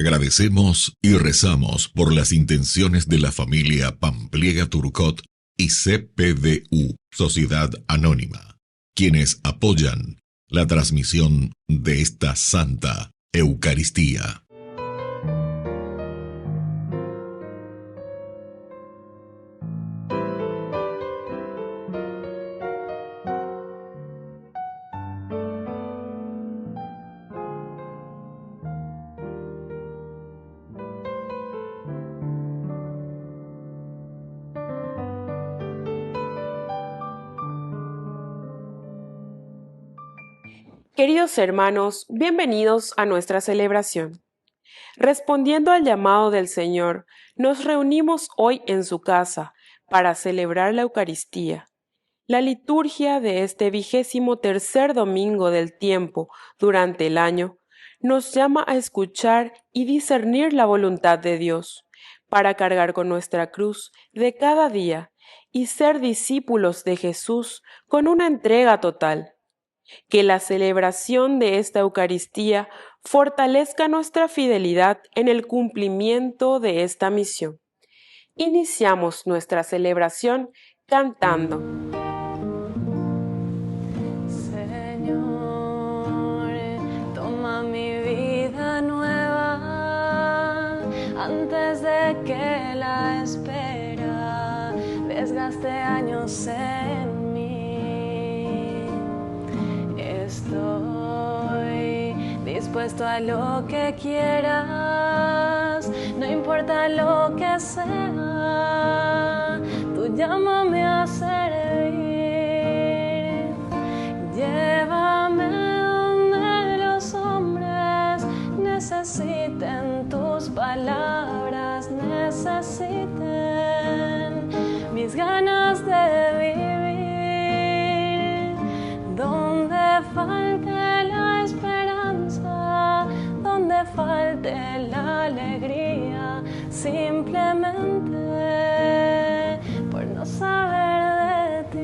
Agradecemos y rezamos por las intenciones de la familia Pampliega Turcot y CPDU, Sociedad Anónima, quienes apoyan la transmisión de esta Santa Eucaristía. Queridos hermanos, bienvenidos a nuestra celebración. Respondiendo al llamado del Señor, nos reunimos hoy en su casa para celebrar la Eucaristía. La liturgia de este 23º domingo del tiempo durante el año nos llama a escuchar y discernir la voluntad de Dios, para cargar con nuestra cruz de cada día y ser discípulos de Jesús con una entrega total. Que la celebración de esta Eucaristía fortalezca nuestra fidelidad en el cumplimiento de esta misión. Iniciamos nuestra celebración cantando. Señor, toma mi vida nueva antes de que la espera desgaste años en mí. Estoy dispuesto a lo que quieras, no importa lo que sea, tú llámame a servir. Llévame donde los hombres necesiten tus palabras, necesiten mis ganas de vivir. Donde falte la esperanza, donde falte la alegría, simplemente por no saber de ti.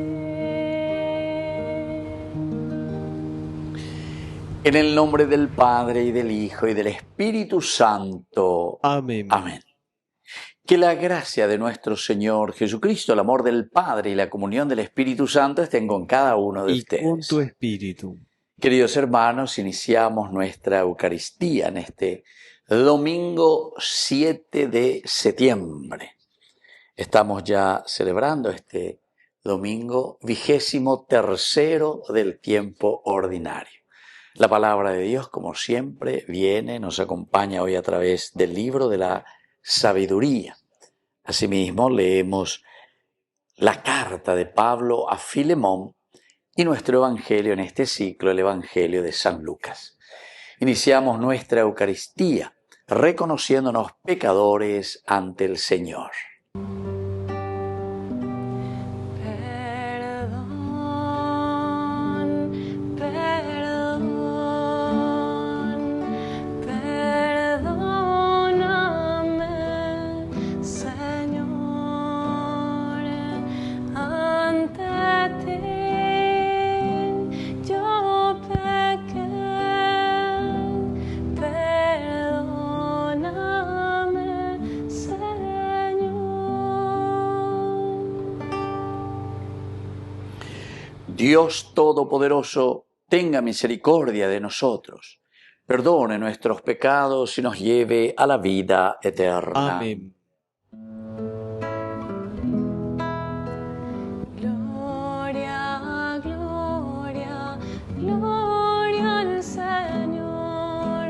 En el nombre del Padre, y del Hijo, y del Espíritu Santo. Amén. Amén. Que la gracia de nuestro Señor Jesucristo, el amor del Padre y la comunión del Espíritu Santo estén con cada uno de ustedes. Y con tu espíritu. Queridos hermanos, iniciamos nuestra Eucaristía en este domingo 7 de septiembre. Estamos ya celebrando este domingo 23º del tiempo ordinario. La palabra de Dios, como siempre, nos acompaña hoy a través del libro de la Sabiduría. Asimismo, leemos la carta de Pablo a Filemón y nuestro evangelio en este ciclo, el evangelio de San Lucas. Iniciamos nuestra Eucaristía reconociéndonos pecadores ante el Señor. Dios Todopoderoso, tenga misericordia de nosotros, perdone nuestros pecados y nos lleve a la vida eterna. Amén. Gloria, gloria, gloria al Señor,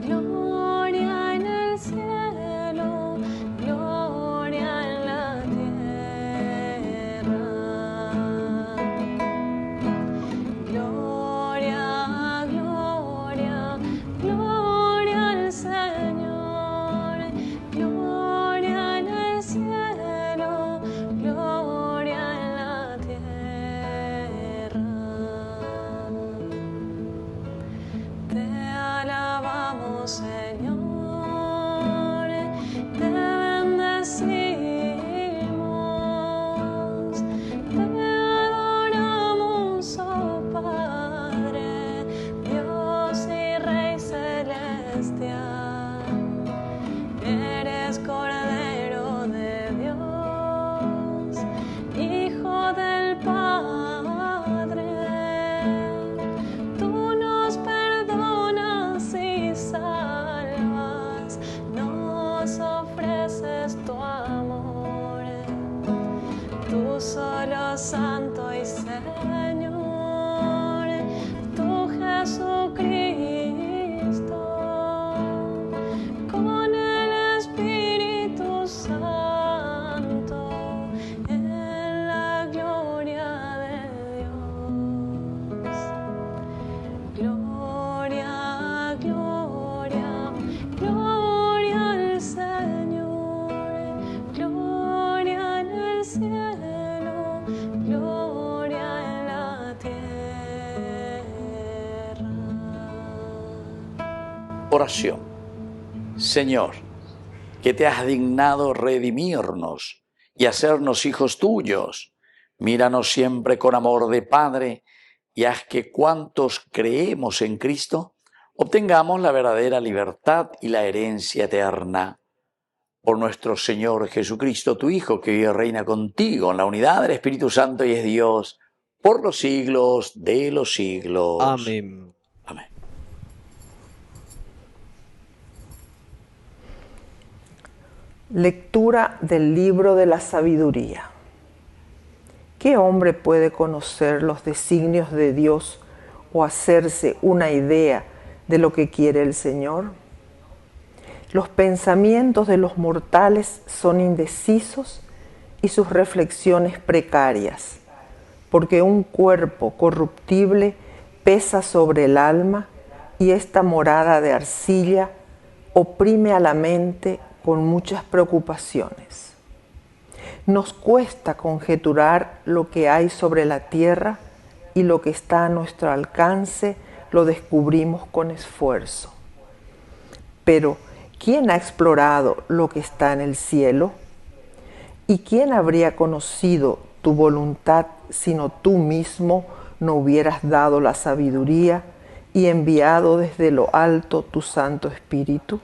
gloria en el cielo, gloria en la tierra. Gloria, gloria, gloria al Señor, gloria Santo y Señor, tu Jesucristo, con el Espíritu Santo, en la gloria de Dios. Gloria, gloria, gloria al Señor, gloria en el cielo, gloria en la tierra. Oración. Señor, que te has dignado redimirnos y hacernos hijos tuyos, míranos siempre con amor de Padre y haz que cuantos creemos en Cristo obtengamos la verdadera libertad y la herencia eterna. Por nuestro Señor Jesucristo, tu Hijo, que vive y reina contigo en la unidad del Espíritu Santo y es Dios, por los siglos de los siglos. Amén. Amén. Lectura del libro de la sabiduría. ¿Qué hombre puede conocer los designios de Dios o hacerse una idea de lo que quiere el Señor? Los pensamientos de los mortales son indecisos y sus reflexiones precarias, porque un cuerpo corruptible pesa sobre el alma y esta morada de arcilla oprime a la mente con muchas preocupaciones. Nos cuesta conjeturar lo que hay sobre la tierra y lo que está a nuestro alcance lo descubrimos con esfuerzo. Pero, ¿quién ha explorado lo que está en el cielo? ¿Y quién habría conocido tu voluntad sino tú mismo no hubieras dado la sabiduría y enviado desde lo alto tu Santo Espíritu?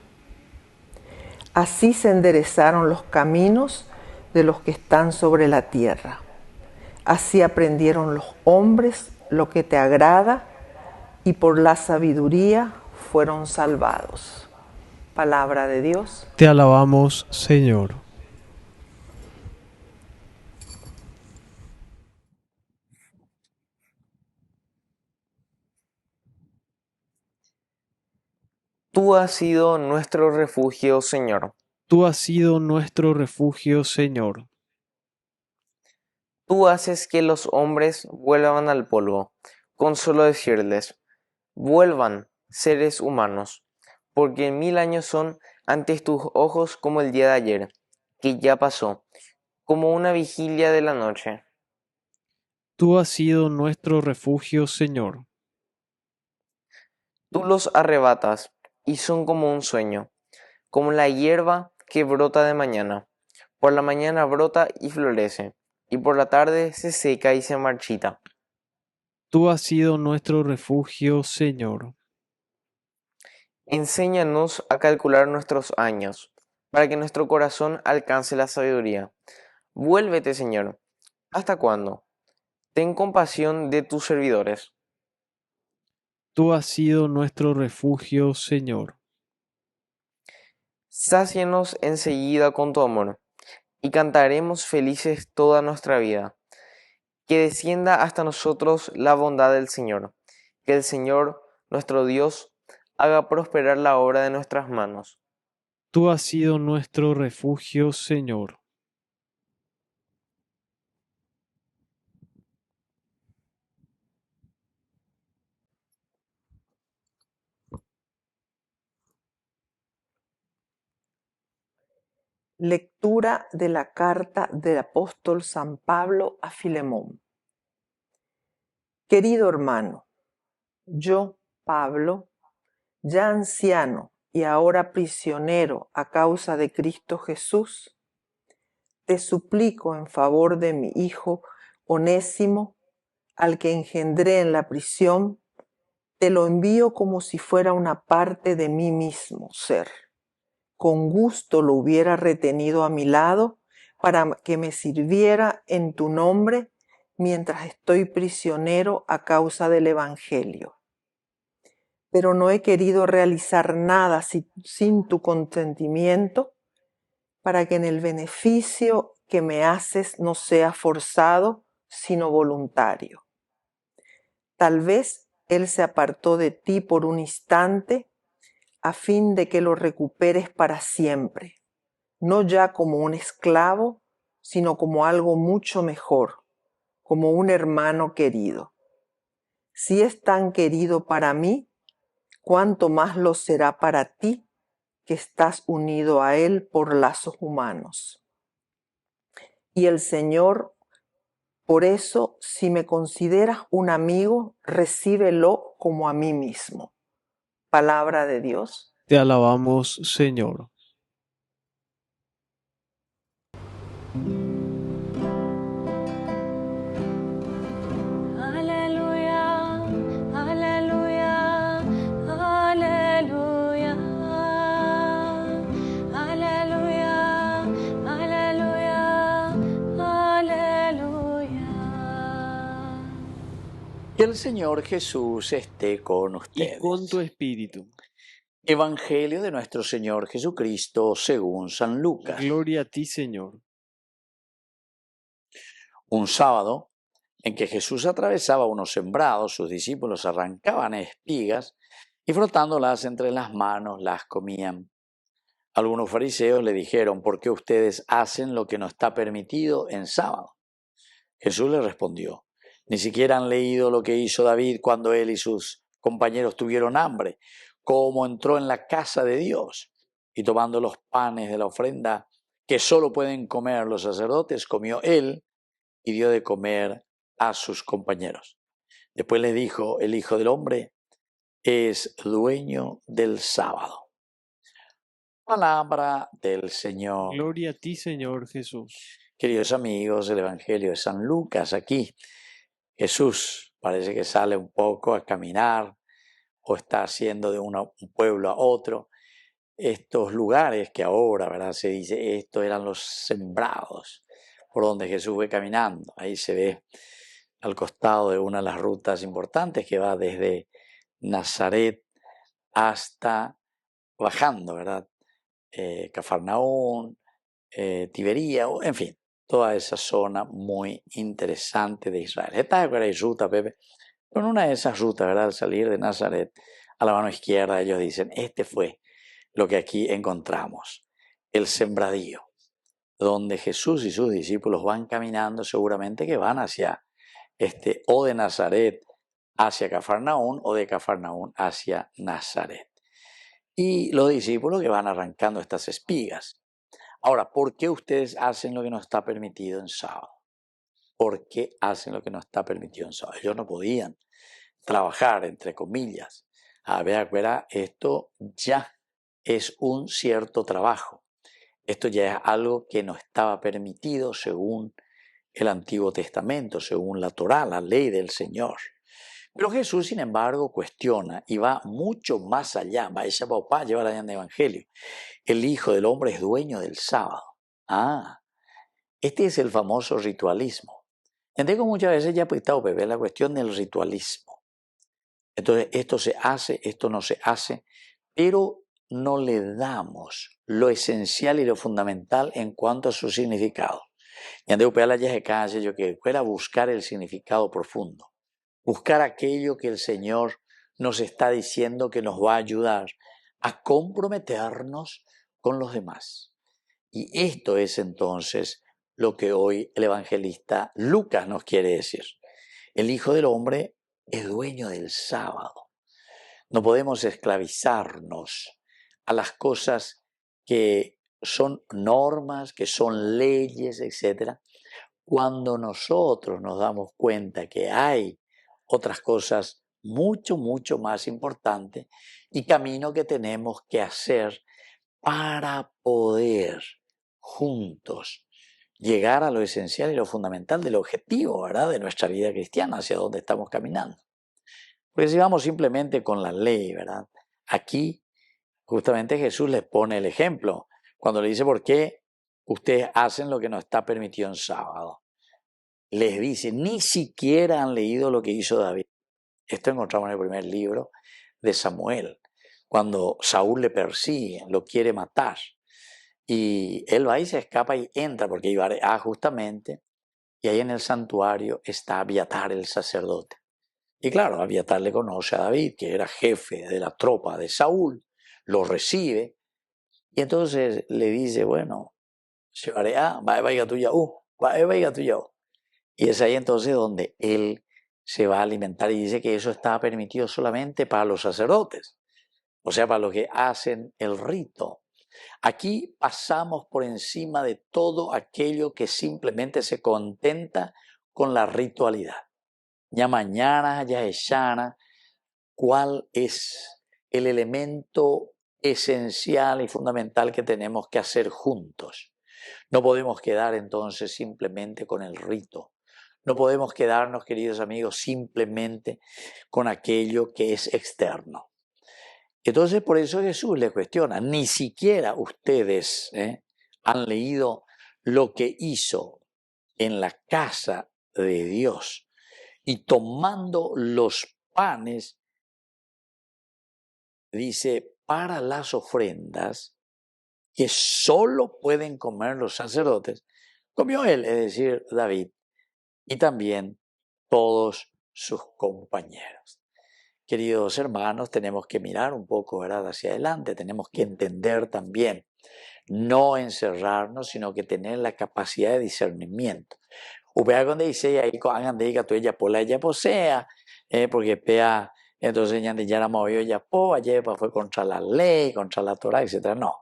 Así se enderezaron los caminos de los que están sobre la tierra. Así aprendieron los hombres lo que te agrada y por la sabiduría fueron salvados. Palabra de Dios. Te alabamos, Señor. Tú has sido nuestro refugio, Señor. Tú has sido nuestro refugio, Señor. Tú haces que los hombres vuelvan al polvo, con solo decirles, vuelvan, seres humanos, porque 1000 años son ante tus ojos como el día de ayer, que ya pasó, como una vigilia de la noche. Tú has sido nuestro refugio, Señor. Tú los arrebatas, y son como un sueño, como la hierba que brota de mañana. Por la mañana brota y florece, y por la tarde se seca y se marchita. Tú has sido nuestro refugio, Señor. Enséñanos a calcular nuestros años, para que nuestro corazón alcance la sabiduría. Vuélvete, Señor. ¿Hasta cuándo? Ten compasión de tus servidores. Tú has sido nuestro refugio, Señor. Sácianos enseguida con tu amor, y cantaremos felices toda nuestra vida. Que descienda hasta nosotros la bondad del Señor. Que el Señor, nuestro Dios, haga prosperar la obra de nuestras manos. Tú has sido nuestro refugio, Señor. Lectura de la carta del apóstol San Pablo a Filemón. Querido hermano, yo, Pablo, ya anciano y ahora prisionero a causa de Cristo Jesús, te suplico en favor de mi hijo Onésimo, al que engendré en la prisión, te lo envío como si fuera una parte de mí mismo ser. Con gusto lo hubiera retenido a mi lado para que me sirviera en tu nombre mientras estoy prisionero a causa del Evangelio. Pero no he querido realizar nada sin tu consentimiento, para que en el beneficio que me haces no sea forzado, sino voluntario. Tal vez Él se apartó de ti por un instante a fin de que lo recuperes para siempre, no ya como un esclavo, sino como algo mucho mejor, como un hermano querido. Si es tan querido para mí, cuánto más lo será para ti, que estás unido a Él por lazos humanos. Y el Señor, por eso, si me consideras un amigo, recíbelo como a mí mismo. Palabra de Dios. Te alabamos, Señor. Aleluya, aleluya, aleluya. Aleluya, aleluya, aleluya. Que el Señor Jesús esté con Y ustedes. con tu espíritu. Evangelio de nuestro Señor Jesucristo según San Lucas. Gloria a ti, Señor. Un sábado en que Jesús atravesaba unos sembrados, sus discípulos arrancaban espigas y frotándolas entre las manos las comían. Algunos fariseos le dijeron: ¿por qué ustedes hacen lo que no está permitido en sábado? Jesús les respondió: ni siquiera han leído lo que hizo David cuando él y sus compañeros tuvieron hambre, cómo entró en la casa de Dios y tomando los panes de la ofrenda que solo pueden comer los sacerdotes, comió él y dio de comer a sus compañeros. Después les dijo: el Hijo del Hombre es dueño del sábado. Palabra del Señor. Gloria a ti, Señor Jesús. Queridos amigos, el Evangelio de San Lucas, aquí Jesús parece que sale un poco a caminar o está haciendo de un pueblo a otro. Estos lugares que ahora, ¿verdad?, se dice, estos eran los sembrados por donde Jesús fue caminando. Ahí se ve al costado de una de las rutas importantes que va desde Nazaret hasta bajando, ¿verdad? Cafarnaún, Tibería, en fin, toda esa zona muy interesante de Israel. Esta es ruta, Pepe. Con una de esas rutas, ¿verdad?, al salir de Nazaret a la mano izquierda, ellos dicen: este fue lo que aquí encontramos, el sembradío, donde Jesús y sus discípulos van caminando, seguramente que van hacia o de Nazaret hacia Cafarnaún o de Cafarnaún hacia Nazaret. Y los discípulos que van arrancando estas espigas. Ahora, ¿por qué ustedes hacen lo que no está permitido en sábado? ¿Por qué hacen lo que no está permitido en sábado? Ellos no podían trabajar, entre comillas. A ver, esto ya es un cierto trabajo. Esto ya es algo que no estaba permitido según el Antiguo Testamento, según la Torá, la ley del Señor. Pero Jesús, sin embargo, cuestiona y va mucho más allá. Va ese papá, lleva la en el Evangelio. El Hijo del Hombre es dueño del sábado. Este es el famoso ritualismo. Entiendo que muchas veces ya he estado ver la cuestión del ritualismo. Entonces, esto se hace, esto no se hace, pero no le damos lo esencial y lo fundamental en cuanto a su significado. Y ande upea la calle, yo que fuera buscar el significado profundo, buscar aquello que el Señor nos está diciendo que nos va a ayudar a comprometernos con los demás. Y esto es entonces lo que hoy el evangelista Lucas nos quiere decir. El Hijo del Hombre es dueño del sábado. No podemos esclavizarnos a las cosas que son normas, que son leyes, etc., cuando nosotros nos damos cuenta que hay otras cosas mucho, mucho más importantes y camino que tenemos que hacer para poder juntos llegar a lo esencial y lo fundamental del objetivo, ¿verdad?, de nuestra vida cristiana, hacia donde estamos caminando. Porque si vamos simplemente con la ley, ¿verdad?, aquí justamente Jesús les pone el ejemplo cuando le dice: ¿por qué ustedes hacen lo que no está permitido en sábado? Les dice: ni siquiera han leído lo que hizo David. Esto encontramos en el primer libro de Samuel, cuando Saúl le persigue, lo quiere matar. Y él va y se escapa y entra, porque iba justamente y ahí en el santuario está Abiatar el sacerdote. Y claro, Abiatar le conoce a David, que era jefe de la tropa de Saúl, lo recibe, y entonces le dice, bueno, y es ahí entonces donde él se va a alimentar y dice que eso estaba permitido solamente para los sacerdotes, o sea, para los que hacen el rito. Aquí pasamos por encima de todo aquello que simplemente se contenta con la ritualidad. Ya mañana, ya eshana, ¿cuál es el elemento esencial y fundamental que tenemos que hacer juntos? No podemos quedar entonces simplemente con el rito. No podemos quedarnos, queridos amigos, simplemente con aquello que es externo. Entonces, por eso Jesús le cuestiona, ni siquiera ustedes han leído lo que hizo en la casa de Dios. Y tomando los panes, dice, para las ofrendas que solo pueden comer los sacerdotes, comió él, es decir, David, y también todos sus compañeros. Queridos hermanos, tenemos que mirar un poco, ¿verdad?, hacia adelante, tenemos que entender también, no encerrarnos, sino que tener la capacidad de discernimiento. Upea cuando dice ahí hagan de que ella pola ella posea, porque pea entonces ya la movió ya po, ayer fue contra la ley, contra la Torah, etc. No,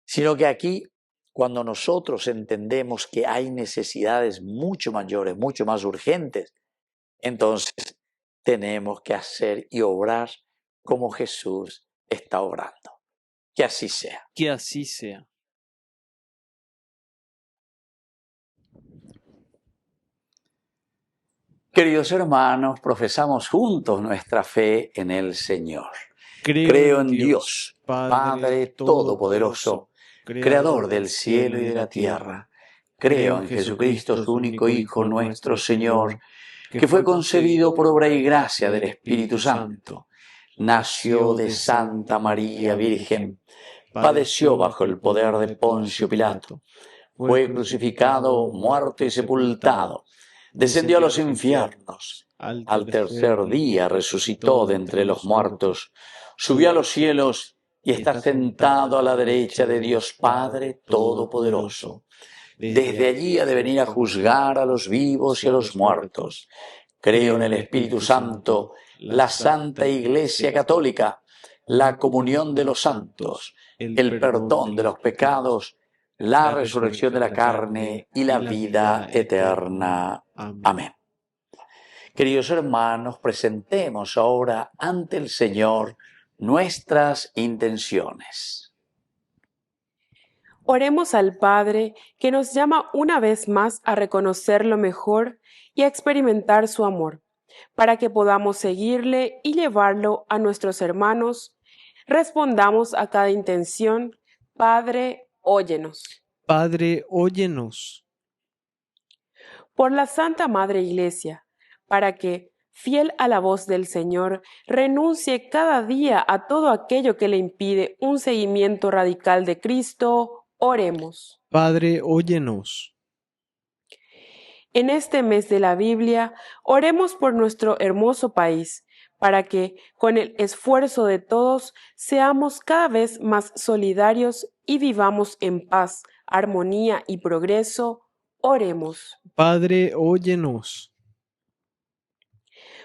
sino que aquí cuando nosotros entendemos que hay necesidades mucho mayores, mucho más urgentes, entonces tenemos que hacer y obrar como Jesús está obrando. Que así sea. Que así sea. Queridos hermanos, profesamos juntos nuestra fe en el Señor. Creo en Dios, Padre Todopoderoso, Creador del cielo y de la tierra. Creo en Jesucristo, su único Hijo, nuestro Señor, que fue concebido por obra y gracia del Espíritu Santo. Nació de Santa María Virgen, padeció bajo el poder de Poncio Pilato, fue crucificado, muerto y sepultado. Descendió a los infiernos, al tercer día resucitó de entre los muertos, subió a los cielos y está sentado a la derecha de Dios Padre Todopoderoso. Desde allí ha de venir a juzgar a los vivos y a los muertos. Creo en el Espíritu Santo, la Santa Iglesia Católica, la comunión de los santos, el perdón de los pecados, la resurrección de la carne y la vida eterna. Amén. Queridos hermanos, presentemos ahora ante el Señor nuestras intenciones. Oremos al Padre que nos llama una vez más a reconocer lo mejor y a experimentar su amor, para que podamos seguirle y llevarlo a nuestros hermanos. Respondamos a cada intención. Padre, óyenos. Padre, óyenos. Por la Santa Madre Iglesia, para que, fiel a la voz del Señor, renuncie cada día a todo aquello que le impide un seguimiento radical de Cristo, oremos. Padre, óyenos. En este mes de la Biblia, oremos por nuestro hermoso país, para que, con el esfuerzo de todos, seamos cada vez más solidarios y vivamos en paz, armonía y progreso. Oremos. Padre, óyenos.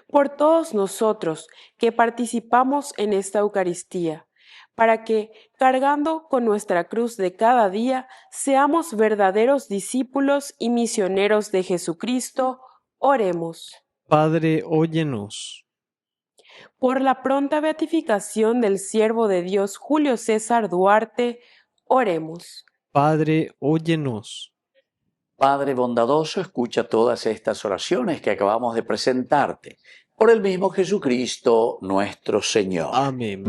Por todos nosotros que participamos en esta Eucaristía, para que, cargando con nuestra cruz de cada día, seamos verdaderos discípulos y misioneros de Jesucristo, oremos. Padre, óyenos. Por la pronta beatificación del siervo de Dios Julio César Duarte, oremos. Padre, óyenos. Padre bondadoso, escucha todas estas oraciones que acabamos de presentarte. Por el mismo Jesucristo nuestro Señor. Amén.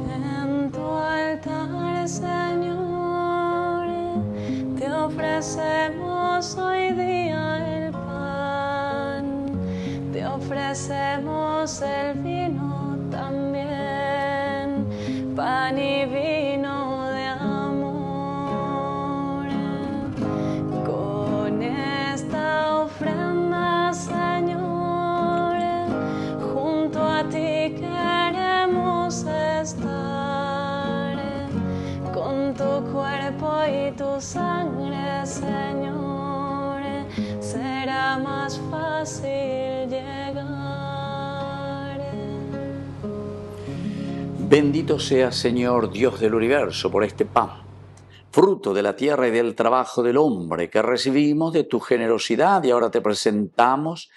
En tu altar, Señor, te ofrecemos hoy día el pan, te ofrecemos el vino también, pan y vino de amor. cuerpo y tu sangre, Señor, será más fácil llegar. Bendito seas, Señor, Dios del universo, por este pan, fruto de la tierra y del trabajo del hombre que recibimos de tu generosidad y ahora te presentamos.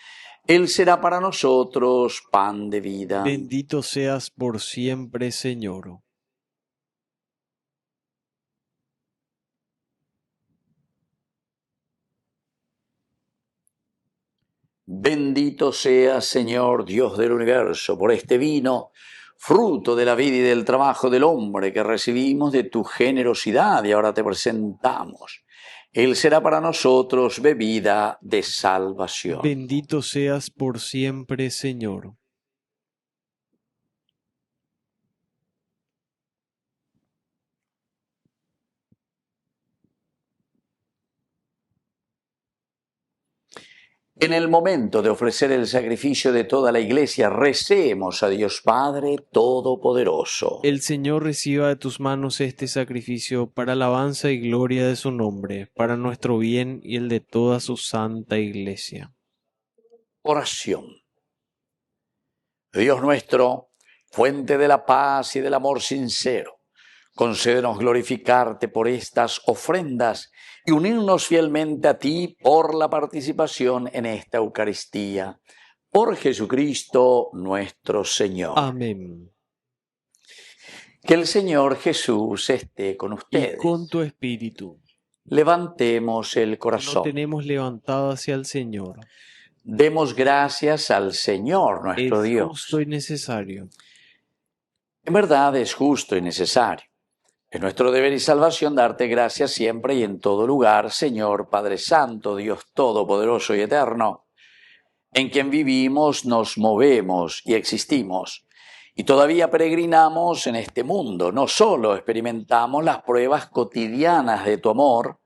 Él será para nosotros pan de vida. Bendito seas por siempre, Señor. Bendito seas, Señor, Dios del universo, por este vino, fruto de la vida y del trabajo del hombre que recibimos de tu generosidad y ahora te presentamos. Él será para nosotros bebida de salvación. Bendito seas por siempre, Señor. En el momento de ofrecer el sacrificio de toda la Iglesia, recemos a Dios Padre Todopoderoso. El Señor reciba de tus manos este sacrificio para alabanza y gloria de su nombre, para nuestro bien y el de toda su santa Iglesia. Oración. Dios nuestro, fuente de la paz y del amor sincero, concédenos glorificarte por estas ofrendas y unirnos fielmente a ti por la participación en esta Eucaristía. Por Jesucristo nuestro Señor. Amén. Que el Señor Jesús esté con ustedes. Y con tu espíritu. Levantemos el Nos corazón. tenemos levantado hacia el Señor. Demos gracias al Señor nuestro Es Dios. justo y necesario. En verdad es justo y necesario. Es nuestro deber y salvación darte gracias siempre y en todo lugar, Señor Padre Santo, Dios Todopoderoso y Eterno, en quien vivimos, nos movemos y existimos. Y todavía peregrinamos en este mundo. No solo experimentamos las pruebas cotidianas de tu amor,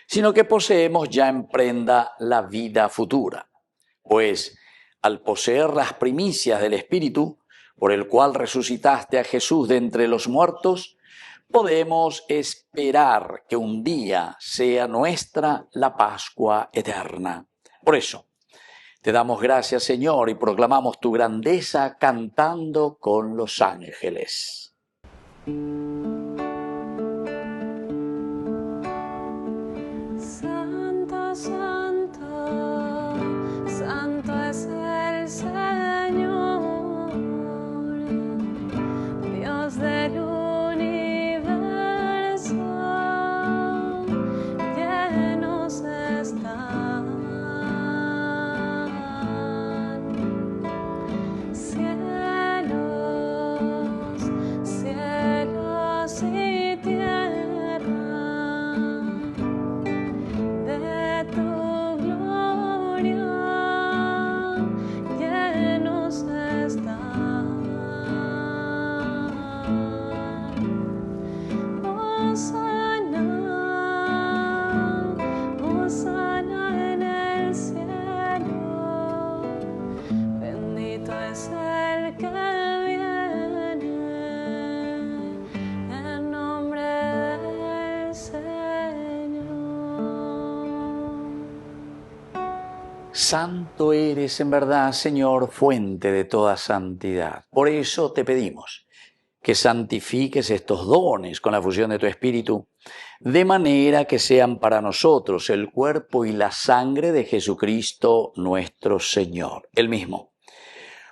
sino que poseemos ya en prenda la vida futura. Pues, al poseer las primicias del Espíritu, por el cual resucitaste a Jesús de entre los muertos, podemos esperar que un día sea nuestra la Pascua eterna. Por eso, te damos gracias, Señor, y proclamamos tu grandeza cantando con los ángeles. Santo, santo, santo es el Señor, Dios del universo, llenos están cielos, cielos y tierra de tu gloria, llenos están. Hosana, hosana en el cielo, bendito es el que viene en nombre del Señor. Santo eres en verdad, Señor, fuente de toda santidad. Por eso te pedimos que santifiques estos dones con la fusión de tu Espíritu, de manera que sean para nosotros el cuerpo y la sangre de Jesucristo nuestro Señor. Él mismo,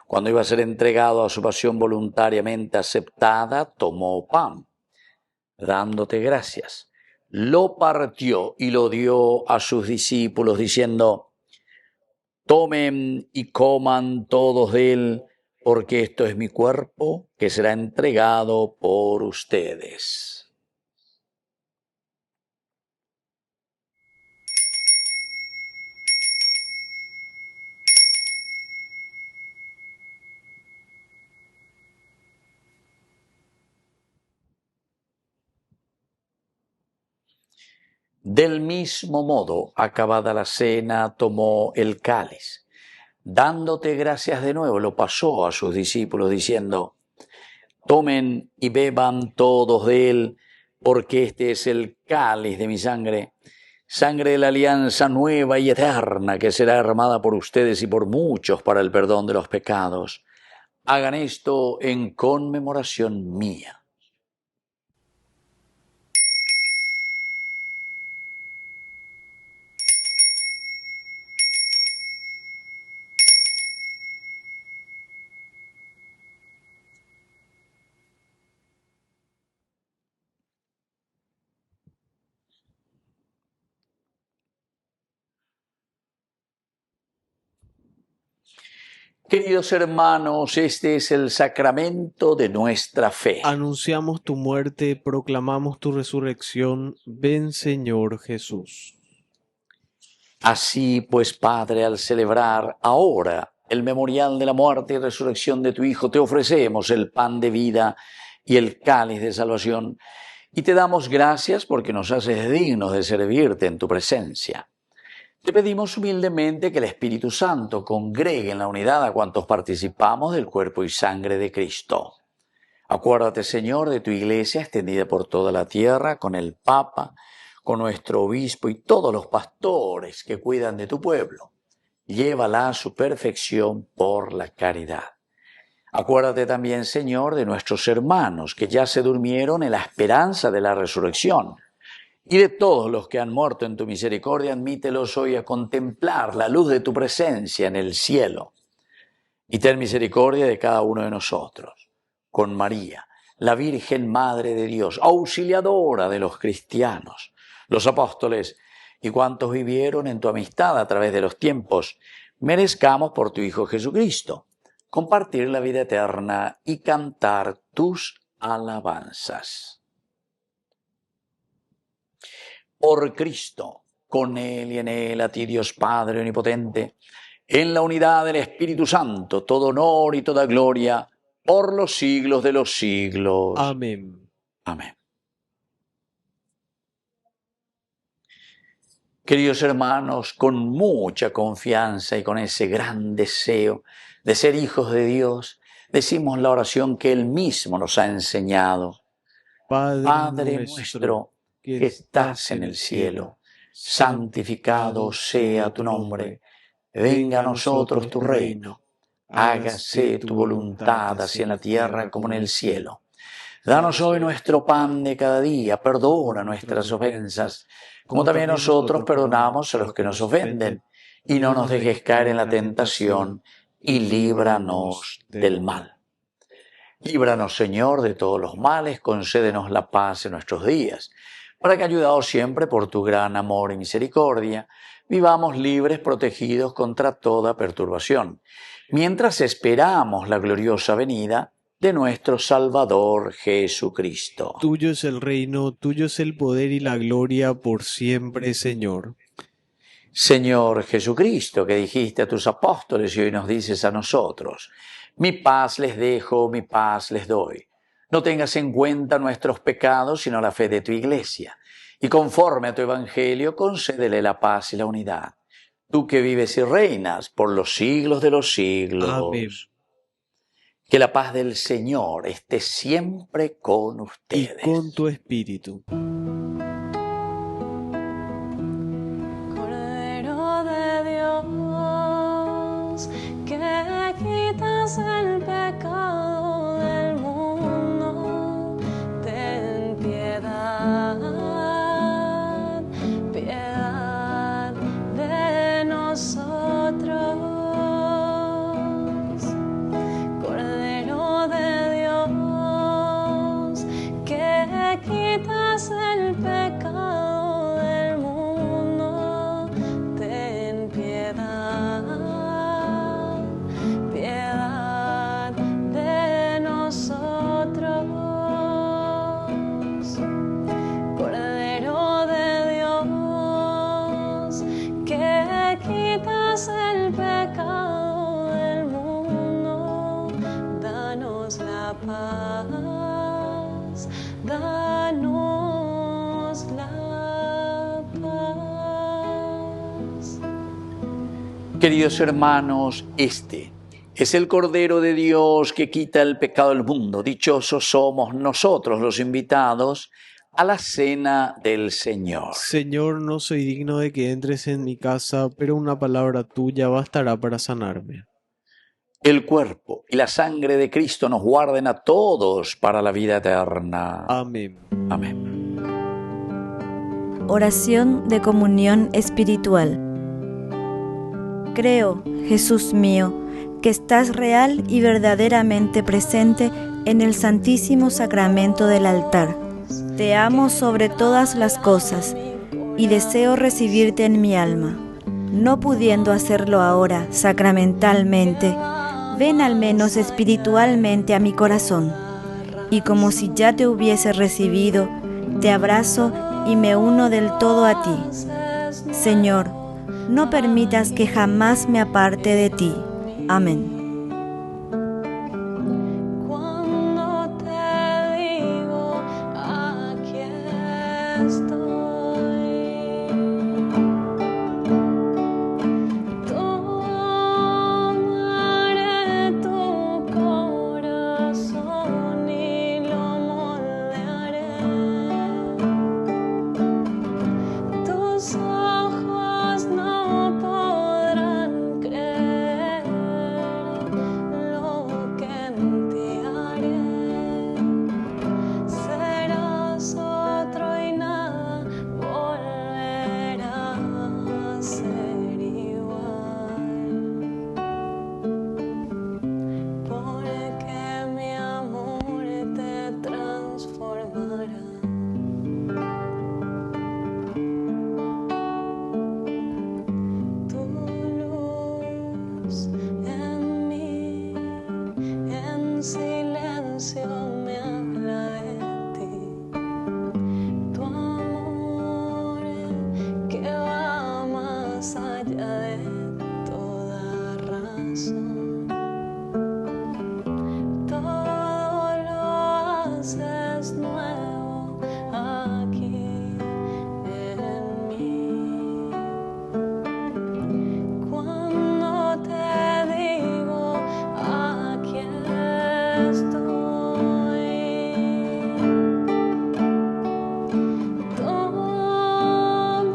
cuando iba a ser entregado a su pasión voluntariamente aceptada, tomó pan, dándote gracias, lo partió y lo dio a sus discípulos, diciendo: tomen y coman todos de él, porque esto es mi cuerpo que será entregado por ustedes. Del mismo modo, acabada la cena, tomó el cáliz. Dándote gracias de nuevo, lo pasó a sus discípulos, diciendo: tomen y beban todos de él, porque este es el cáliz de mi sangre, sangre de la alianza nueva y eterna que será derramada por ustedes y por muchos para el perdón de los pecados. Hagan esto en conmemoración mía. Queridos hermanos, este es el sacramento de nuestra fe. Anunciamos tu muerte, proclamamos tu resurrección. Ven, Señor Jesús. Así pues, Padre, al celebrar ahora el memorial de la muerte y resurrección de tu Hijo, te ofrecemos el pan de vida y el cáliz de salvación, y te damos gracias porque nos haces dignos de servirte en tu presencia. Te pedimos humildemente que el Espíritu Santo congregue en la unidad a cuantos participamos del cuerpo y sangre de Cristo. Acuérdate, Señor, de tu Iglesia extendida por toda la tierra, con el Papa, con nuestro obispo y todos los pastores que cuidan de tu pueblo. Llévala a su perfección por la caridad. Acuérdate también, Señor, de nuestros hermanos que ya se durmieron en la esperanza de la resurrección. Y de todos los que han muerto en tu misericordia, admítelos hoy a contemplar la luz de tu presencia en el cielo. Y ten misericordia de cada uno de nosotros. Con María, la Virgen Madre de Dios, auxiliadora de los cristianos, los apóstoles y cuantos vivieron en tu amistad a través de los tiempos, merezcamos por tu Hijo Jesucristo compartir la vida eterna y cantar tus alabanzas. Por Cristo, con Él y en Él, a ti Dios Padre Omnipotente, en la unidad del Espíritu Santo, todo honor y toda gloria, por los siglos de los siglos. Amén. Amén. Queridos hermanos, con mucha confianza y con ese gran deseo de ser hijos de Dios, decimos la oración que Él mismo nos ha enseñado. Padre nuestro, que estás en el cielo, santificado sea tu nombre. Venga a nosotros tu reino. Hágase tu voluntad, así en la tierra como en el cielo. Danos hoy nuestro pan de cada día. Perdona nuestras ofensas, como también nosotros perdonamos a los que nos ofenden. Y no nos dejes caer en la tentación, y líbranos del mal. Líbranos, Señor, de todos los males. Concédenos la paz en nuestros días, para que, ayudados siempre por tu gran amor y misericordia, vivamos libres, protegidos contra toda perturbación, mientras esperamos la gloriosa venida de nuestro Salvador Jesucristo. Tuyo es el reino, tuyo es el poder y la gloria por siempre, Señor. Señor Jesucristo, que dijiste a tus apóstoles y hoy nos dices a nosotros, mi paz les dejo, mi paz les doy. No tengas en cuenta nuestros pecados, sino la fe de tu Iglesia. Y conforme a tu Evangelio, concédele la paz y la unidad. Tú que vives y reinas por los siglos de los siglos. Amén. Que la paz del Señor esté siempre con ustedes. Y con tu espíritu. Cordero de Dios, que quitas el pecado del mundo, ten piedad, piedad de nosotros. Cordero de Dios, que quitas el pecado del mundo, ten piedad, piedad de nosotros. Cordero de Dios, que quitas el pecado del mundo, danos la paz, danos la paz. Queridos hermanos, este es el Cordero de Dios que quita el pecado del mundo. Dichosos somos nosotros los invitados a la cena del Señor. Señor, no soy digno de que entres en mi casa, pero una palabra tuya bastará para sanarme. El cuerpo y la sangre de Cristo nos guarden a todos para la vida eterna. Amén. Amén. Oración de comunión espiritual. Creo, Jesús mío, que estás real y verdaderamente presente en el Santísimo Sacramento del altar. Te amo sobre todas las cosas y deseo recibirte en mi alma. No pudiendo hacerlo ahora sacramentalmente, ven al menos espiritualmente a mi corazón. Y como si ya te hubiese recibido, te abrazo y me uno del todo a ti. Señor, no permitas que jamás me aparte de ti. Amén. Cuando te digo, aquí estoy. Tomaré tu corazón y lo moldearé. Tus ojos no podrán creer lo que en ti haré. Serás otro y nada volverá a ser igual. Porque mi amor te transformará. Tu luz en mí, en silencio me habla de ti. Tu amor que va más allá de toda razón. Todo lo haces nuevo aquí en mí. Cuando te digo, aquí estoy.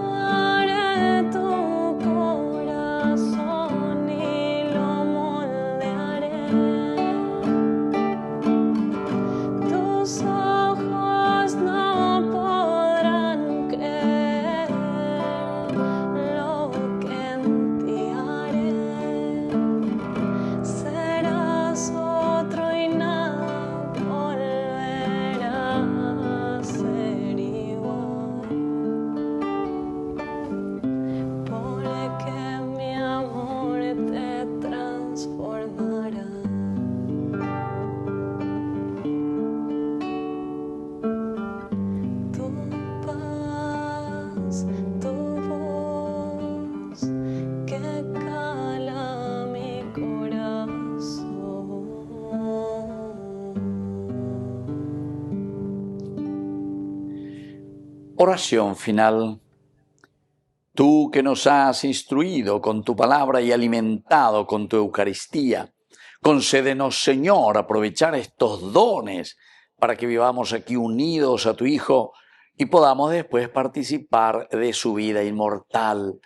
Tomaré tu corazón y lo moldearé. Tus ojos no podrán creer lo que en ti haré. Serás otro y nada volverá a ser igual. Porque mi amor te transformará. Tu paz, tu voz que cala mi corazón. Oración final. Tú que nos has instruido con tu palabra y alimentado con tu Eucaristía, concédenos, Señor, aprovechar estos dones para que vivamos aquí unidos a tu Hijo y podamos después participar de su vida inmortal.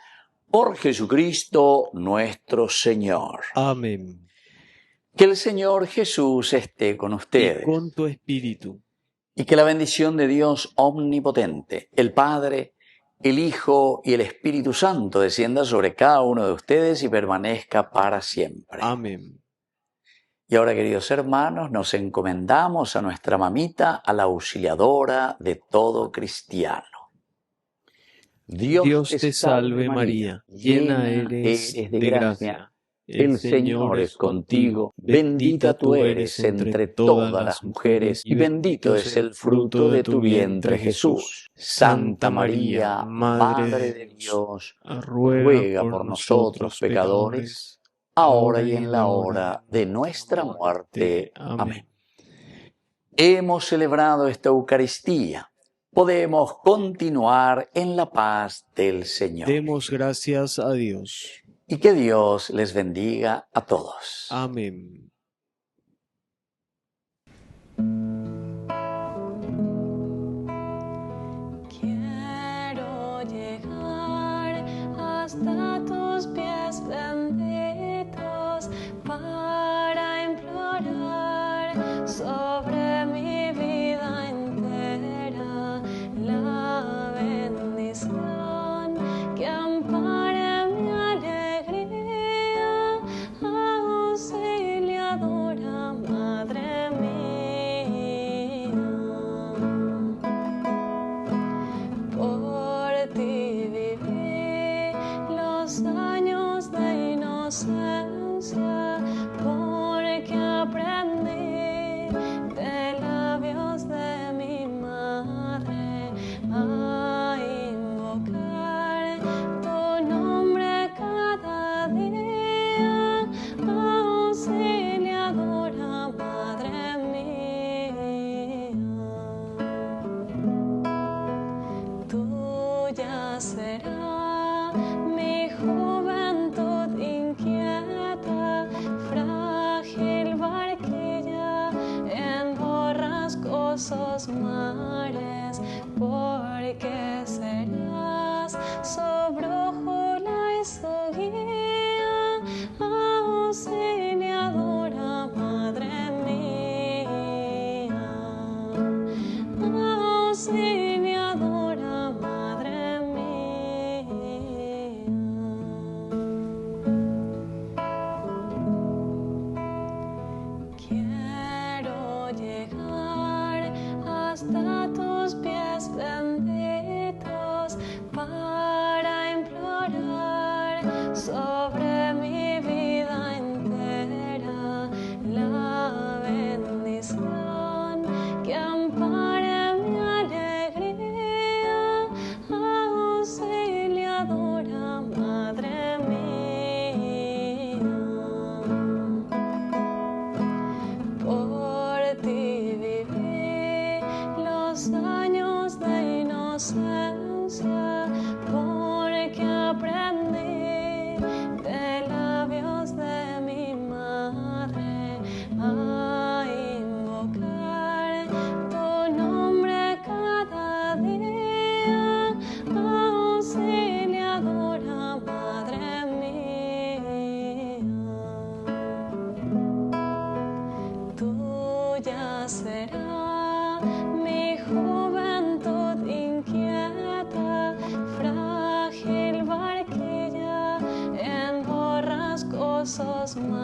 Por Jesucristo nuestro Señor. Amén. Que el Señor Jesús esté con Y ustedes. con tu espíritu. Y que la bendición de Dios omnipotente, el Padre, el Hijo y el Espíritu Santo descienda sobre cada uno de ustedes y permanezca para siempre. Amén. Y ahora, queridos hermanos, nos encomendamos a nuestra mamita, a la auxiliadora de todo cristiano. Dios te salve María, llena eres de gracia. El Señor es contigo, bendita tú eres entre todas las mujeres, y bendito es el fruto de tu vientre Jesús. Santa María, Madre de Dios, ruega por nosotros pecadores, ahora y en la hora de nuestra muerte. Amén. Hemos celebrado esta Eucaristía. Podemos continuar en la paz del Señor. Demos gracias a Dios. Y que Dios les bendiga a todos. Amén. tuya será mi juventud inquieta, frágil barquilla en borrascosos mares, porque serás su brújula y su guía, auxiliadora, Madre mía, auxiliadora, Madre mía. Quiero llegar hasta tus pies benditos para implorar sobre mi vida entera la bendición que ampare mi alegría, auxiliadora, Madre mía. Por ti viví los años de inocencia, porque aprendí de labios de mi madre a invocar tu nombre cada día, auxiliadora, Madre mía. Tuya será mi juventud inquieta, frágil barquilla en borrascosos mares,